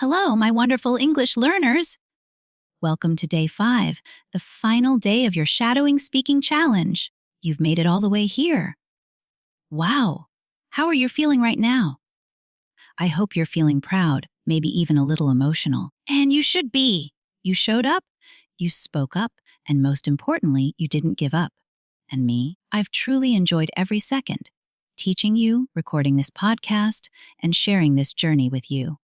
Hello, my wonderful English learners. Welcome to day 5, the final day of your shadowing speaking challenge. You've made it all the way here. Wow. How are you feeling right now? I hope you're feeling proud, maybe even a little emotional. And you should be. You showed up, you spoke up, and most importantly, you didn't give up. And me, I've truly enjoyed every second, teaching you, recording this podcast, and sharing this journey with you.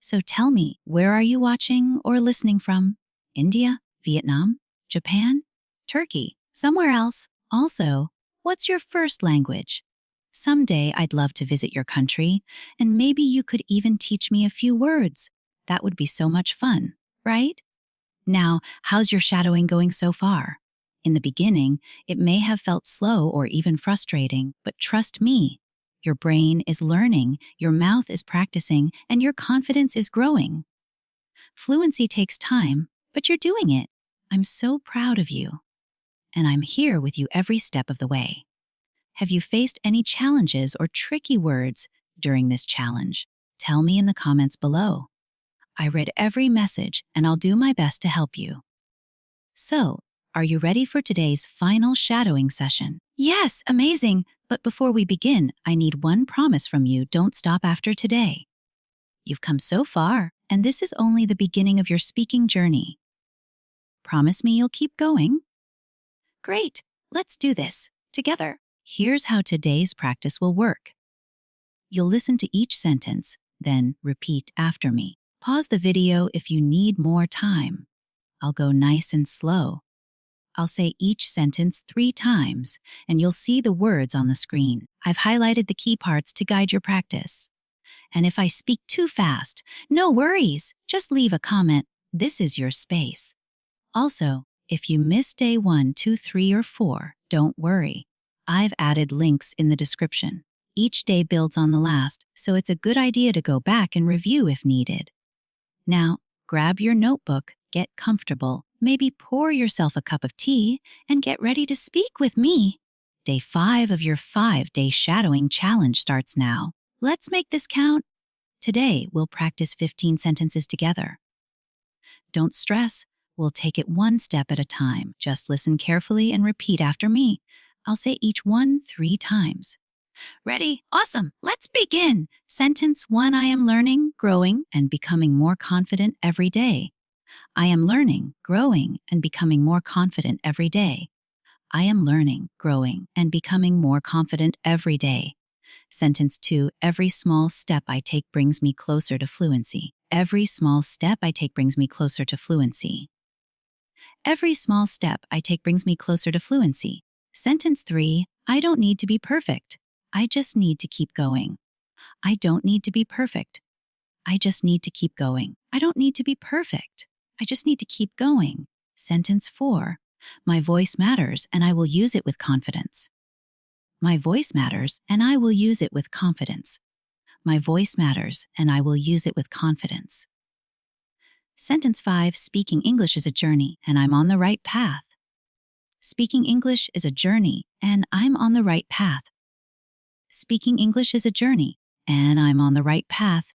So tell me, where are you watching or listening from? India, Vietnam, Japan, Turkey, somewhere else? Also, what's your first language? Someday I'd love to visit your country, and maybe you could even teach me a few words. That would be so much fun, right? Now, how's your shadowing going so far? In the beginning, it may have felt slow or even frustrating, but trust me, your brain is learning, your mouth is practicing, and your confidence is growing. Fluency takes time, but you're doing it. I'm so proud of you. And I'm here with you every step of the way. Have you faced any challenges or tricky words during this challenge? Tell me in the comments below. I read every message, and I'll do my best to help you. So, are you ready for today's final shadowing session? Yes, amazing. But before we begin, I need one promise from you. Don't stop after today. You've come so far, and this is only the beginning of your speaking journey. Promise me you'll keep going? Great. Let's do this together. Here's how today's practice will work. You'll listen to each sentence, then repeat after me. Pause the video if you need more time. I'll go nice and slow. I'll say each sentence 3 times, and you'll see the words on the screen. I've highlighted the key parts to guide your practice. And if I speak too fast, no worries. Just leave a comment. This is your space. Also, if you miss day 1, 2, 3, or 4, don't worry. I've added links in the description. Each day builds on the last, so it's a good idea to go back and review if needed. Now, grab your notebook, get comfortable, maybe pour yourself a cup of tea, and get ready to speak with me. Day 5 of your 5-day shadowing challenge starts now. Let's make this count. Today, we'll practice 15 sentences together. Don't stress. We'll take it one step at a time. Just listen carefully and repeat after me. I'll say each one 3 times. Ready? Awesome. Let's begin. Sentence 1. I am learning, growing, and becoming more confident every day. I am learning, growing, and becoming more confident every day. I am learning, growing, and becoming more confident every day. Sentence 2. Every small step I take brings me closer to fluency. Every small step I take brings me closer to fluency. Every small step I take brings me closer to fluency. Sentence 3. I don't need to be perfect. I just need to keep going. I don't need to be perfect. I just need to keep going. I don't need to be perfect. I just need to keep going. Sentence 4. My voice matters, and I will use it with confidence. My voice matters, and I will use it with confidence. My voice matters, and I will use it with confidence. Sentence 5. Speaking English is a journey, and I'm on the right path. Speaking English is a journey, and I'm on the right path. Speaking English is a journey, and I'm on the right path.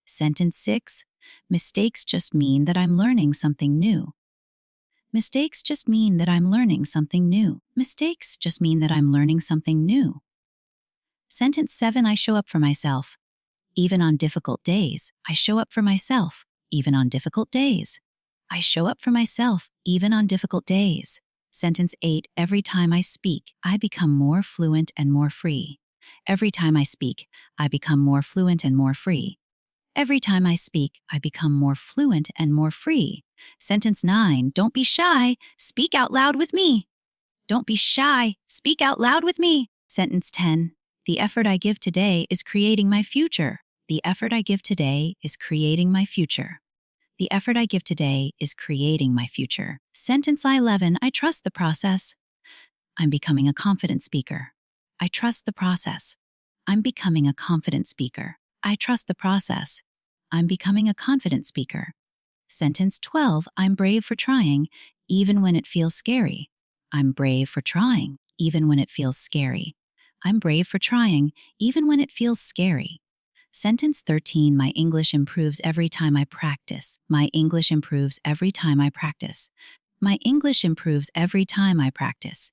Sentence 6. Mistakes just mean that I'm learning something new. Mistakes just mean that I'm learning something new. Mistakes just mean that I'm learning something new. Sentence 7. I show up for myself. Even on difficult days, I show up for myself. Even on difficult days. I show up for myself, even on difficult days. Sentence 8. Every time I speak, I become more fluent and more free. Every time I speak, I become more fluent and more free. Every time I speak, I become more fluent and more free. Sentence 9. Don't be shy. Speak out loud with me. Don't be shy. Speak out loud with me. Sentence 10. The effort I give today is creating my future. The effort I give today is creating my future. The effort I give today is creating my future. Sentence 11. I trust the process. I'm becoming a confident speaker. I trust the process. I'm becoming a confident speaker. I trust the process. I'm becoming a confident speaker. Sentence 12. I'm brave for trying, even when it feels scary. I'm brave for trying, even when it feels scary. I'm brave for trying, even when it feels scary. Sentence 13. My English improves every time I practice. My English improves every time I practice. My English improves every time I practice.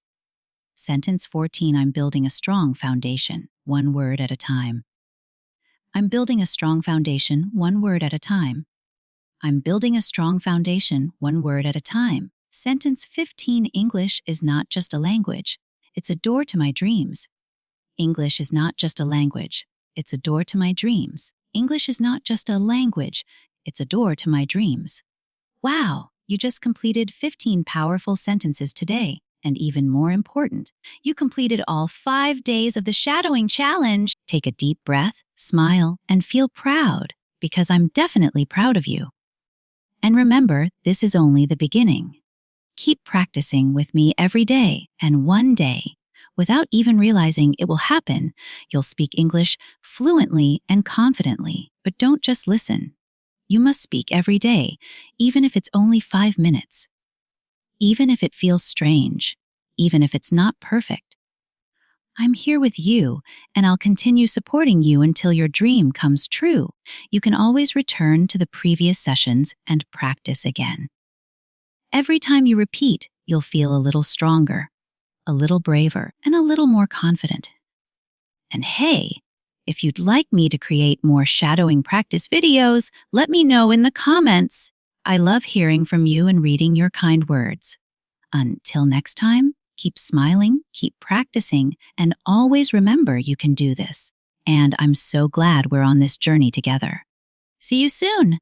Sentence 14. I'm building a strong foundation, one word at a time. I'm building a strong foundation, one word at a time. I'm building a strong foundation, one word at a time. Sentence 15. English is not just a language. It's a door to my dreams. English is not just a language. It's a door to my dreams. English is not just a language. It's a door to my dreams. Wow, you just completed 15 powerful sentences today. And even more important, you completed all 5 days of the shadowing challenge. Take a deep breath, smile, and feel proud, because I'm definitely proud of you. And remember, this is only the beginning. Keep practicing with me every day, and one day, without even realizing it will happen, you'll speak English fluently and confidently. But don't just listen. You must speak every day, even if it's only 5 minutes. Even if it feels strange, even if it's not perfect. I'm here with you, and I'll continue supporting you until your dream comes true. You can always return to the previous sessions and practice again. Every time you repeat, you'll feel a little stronger, a little braver, and a little more confident. And hey, if you'd like me to create more shadowing practice videos, let me know in the comments. I love hearing from you and reading your kind words. Until next time, keep smiling, keep practicing, and always remember you can do this. And I'm so glad we're on this journey together. See you soon!